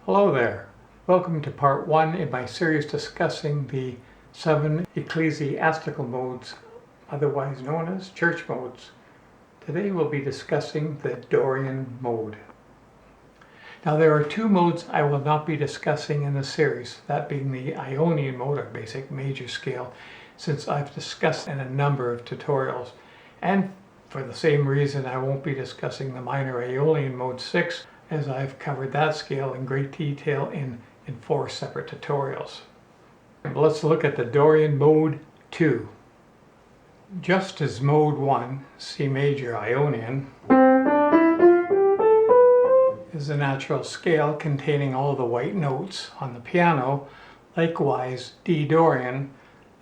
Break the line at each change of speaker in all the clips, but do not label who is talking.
Hello there. Welcome to part 1 in my series discussing the 7 ecclesiastical modes, otherwise known as church modes. Today we'll be discussing the Dorian Mode. Now there are 2 modes I will not be discussing in the series, that being the Ionian mode, or basic major scale, since I've discussed in a number of tutorials, and for the same reason I won't be discussing the minor Aeolian mode 6, as I've covered that scale in great detail in 4 separate tutorials. But let's look at the Dorian Mode 2. Just as Mode 1, C major Ionian, is a natural scale containing all the white notes on the piano, likewise D Dorian,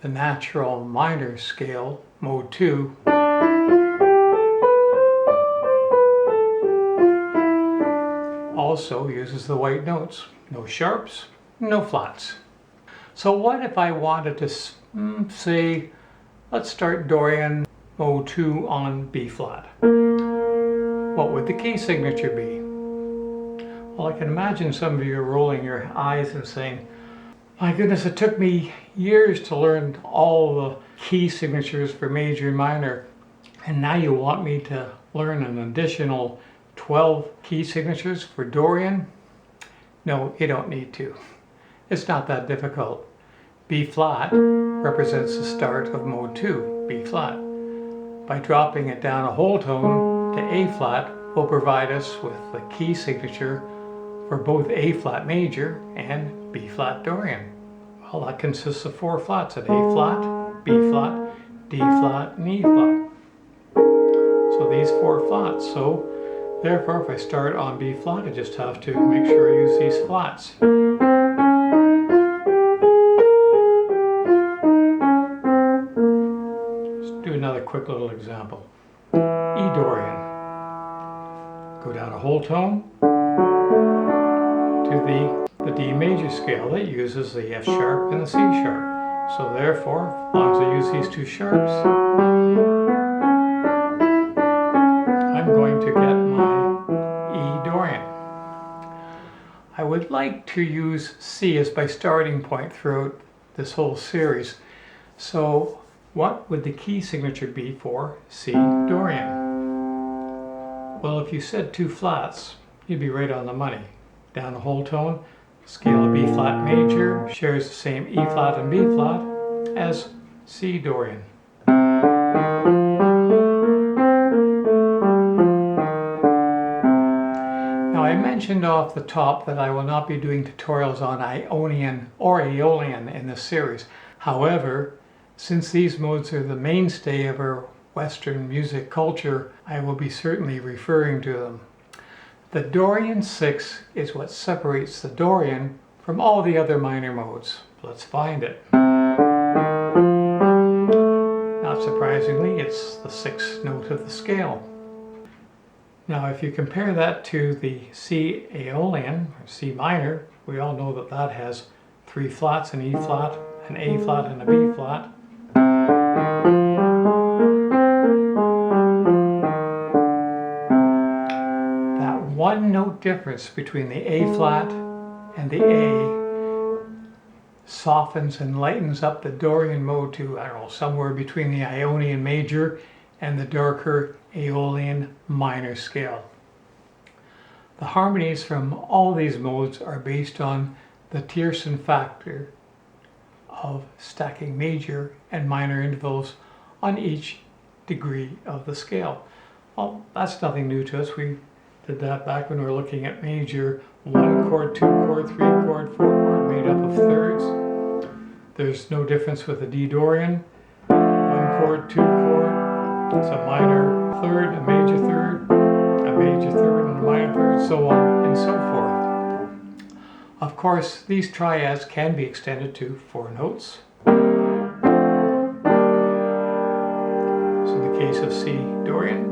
the natural minor scale, Mode 2, also uses the white notes. No sharps, no flats. So what if I wanted to say, let's start Dorian Mode 2 on B flat? What would the key signature be? Well, I can imagine some of you rolling your eyes and saying, my goodness, it took me years to learn all the key signatures for major and minor, and now you want me to learn an additional 12 key signatures for Dorian? No, you don't need to. It's not that difficult. B flat represents the start of Mode 2, B flat. By dropping it down a whole tone to A flat will provide us with the key signature for both A flat major and B flat Dorian. Well, that consists of 4 flats at A flat, B flat, D flat, and E flat. So these 4 flats. So therefore, if I start on B flat, I just have to make sure I use these flats. Let's do another quick little example. E Dorian. Go down a whole tone to the D major scale that uses the F sharp and the C sharp. So therefore, as long as I use these 2 sharps, I'm going to get my E Dorian. I would like to use C as my starting point throughout this whole series. So what would the key signature be for C Dorian? Well, if you said 2 flats, you'd be right on the money. Down a whole tone, scale of B flat major shares the same E flat and B flat as C Dorian. Now I mentioned off the top that I will not be doing tutorials on Ionian or Aeolian in this series. However, since these modes are the mainstay of our Western music culture, I will be certainly referring to them. The Dorian Six is what separates the Dorian from all the other minor modes. Let's find it. Not surprisingly, it's the 6th note of the scale. Now if you compare that to the C Aeolian, or C minor, we all know that that has 3 flats, an E flat, an A flat, and a B flat. One note difference between the A flat and the A softens and lightens up the Dorian mode to, I don't know, somewhere between the Ionian major and the darker Aeolian minor scale. The harmonies from all these modes are based on the tiercing factor of stacking major and minor intervals on each degree of the scale. Well, that's nothing new to us. We did that back when we were looking at major 1 chord, 2 chord, 3 chord, 4 chord made up of thirds. There's no difference with the D Dorian. 1 chord, 2 chord, it's a minor third, a major third, a major third, and a minor third, so on and so forth. Of course, these triads can be extended to 4 notes. So in the case of C Dorian,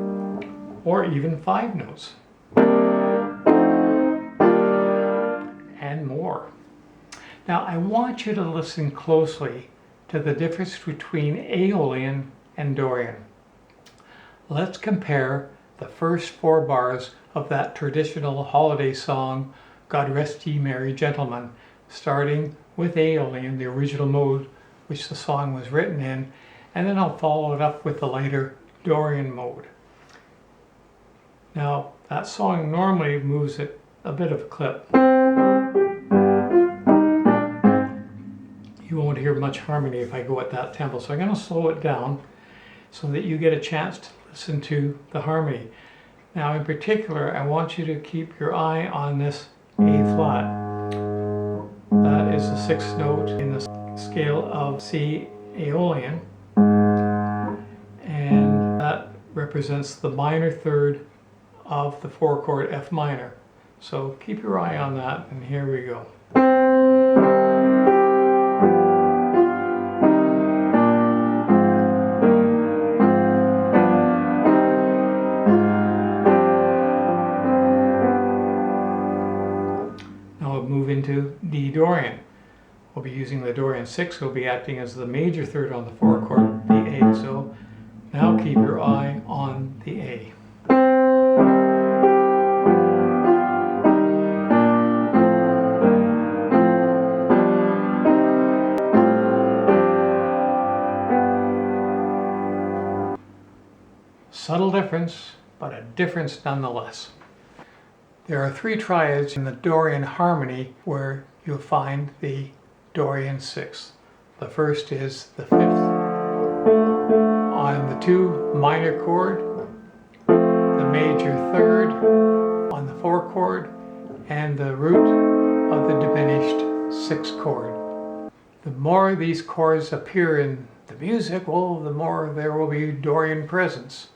or even 5 notes. And more. Now I want you to listen closely to the difference between Aeolian and Dorian. Let's compare the first 4 bars of that traditional holiday song, God Rest Ye Merry Gentlemen, starting with Aeolian, the original mode which the song was written in, and then I'll follow it up with the lighter Dorian mode. Now, that song normally moves at a bit of a clip. You won't hear much harmony if I go at that tempo, so I'm going to slow it down so that you get a chance to listen to the harmony. Now, in particular, I want you to keep your eye on this A flat. That is the 6th note in the scale of C Aeolian, and that represents the minor third of the 4-chord F minor. So keep your eye on that, and here we go. Now we'll move into D Dorian. We'll be using the Dorian Six. We'll be acting as the major third on the 4-chord, the A. So now keep your eye on the A. Subtle difference, but a difference nonetheless. There are 3 triads in the Dorian Harmony where you'll find the Dorian Six. The first is the 5th on the 2 minor chord, the major 3rd on the 4 chord, and the root of the diminished 6 chord. The more these chords appear in the music, well, the more there will be Dorian presence.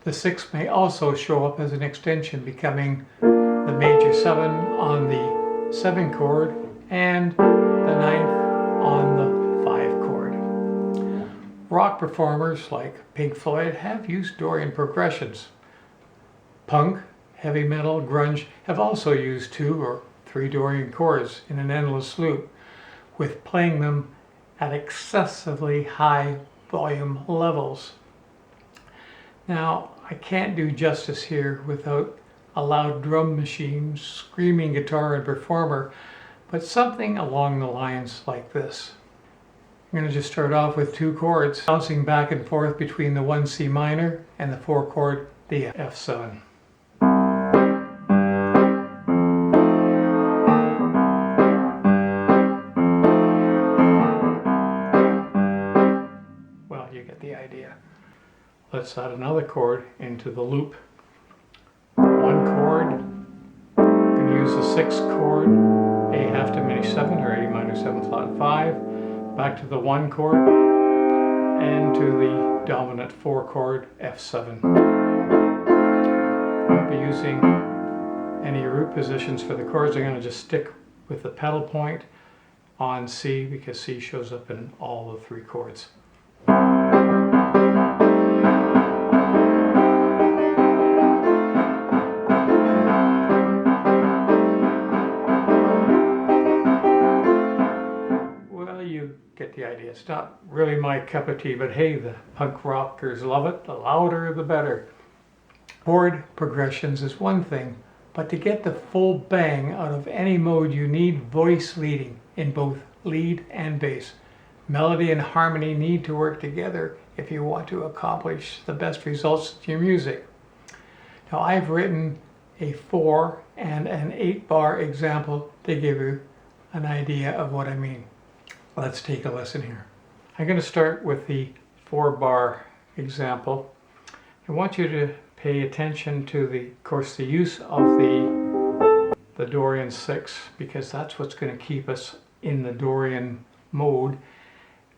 The 6 may also show up as an extension, becoming the major 7 on the 7 chord and the 9th on the 5 chord. Rock performers like Pink Floyd have used Dorian progressions. Punk, heavy metal, grunge have also used 2 or 3 Dorian chords in an endless loop, with playing them at excessively high volume levels. Now, I can't do justice here without a loud drum machine, screaming guitar and performer, but something along the lines like this. I'm going to just start off with 2 chords, bouncing back and forth between the 1 C minor and the 4 chord, the F7. Well, you get the idea. Let's add another chord into the loop. 1 chord, I'm going to use the 6th chord, A half diminished 7 or A minor 7 flat 5, back to the 1 chord, and to the dominant 4 chord F7. I won't be using any root positions for the chords. I'm going to just stick with the pedal point on C because C shows up in all the 3 chords. Get the idea. It's not really my cup of tea, but hey, the punk rockers love it. The louder the better. Chord progressions is one thing, but to get the full bang out of any mode, you need voice leading in both lead and bass. Melody and harmony need to work together if you want to accomplish the best results with your music. Now, I've written a 4 and an 8 bar example to give you an idea of what I mean. Let's take a listen here. I'm going to start with the 4 bar example. I want you to pay attention to of course, the use of the Dorian Six, because that's what's going to keep us in the Dorian mode,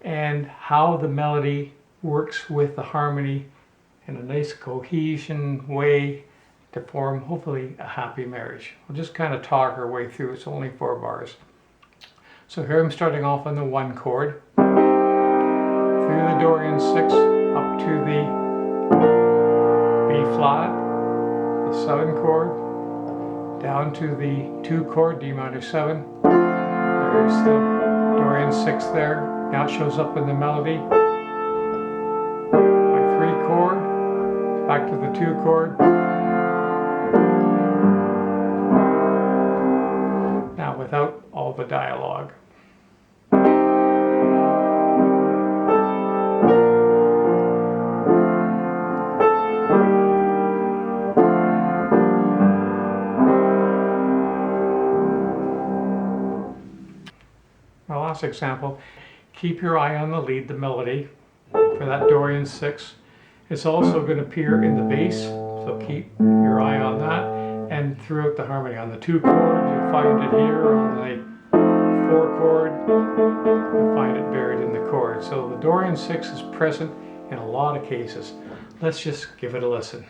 and how the melody works with the harmony in a nice cohesion way to form hopefully a happy marriage. We'll just kind of talk our way through. It's only 4 bars. So here I'm starting off on the 1 chord, through the Dorian 6, up to the B flat, the 7 chord, down to the 2 chord, D minor 7. There's the Dorian 6 there. Now it shows up in the melody. My 3 chord, back to the 2 chord. all the dialogue. My last example, keep your eye on the lead, the melody, for that Dorian Six. It's also going to appear in the bass, so keep your eye on that, and throughout the harmony. On the 2 chord, you'll find it here. On the 4 chord, you'll find it buried in the chord. So the Dorian Six is present in a lot of cases. Let's just give it a listen.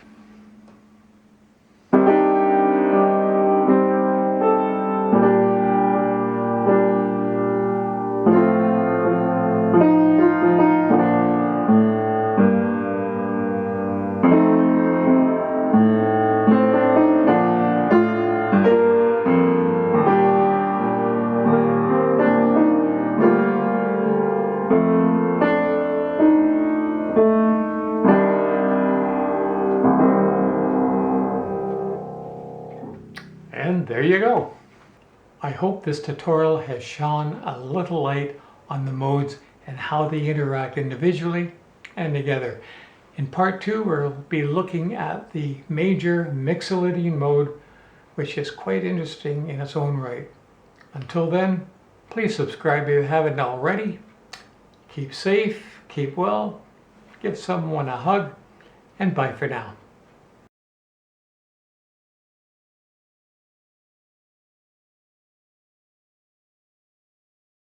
And there you go. I hope this tutorial has shone a little light on the modes and how they interact individually and together. In part 2, we'll be looking at the major Mixolydian mode, which is quite interesting in its own right. Until then, please subscribe if you haven't already. Keep safe, keep well, give someone a hug, and bye for now.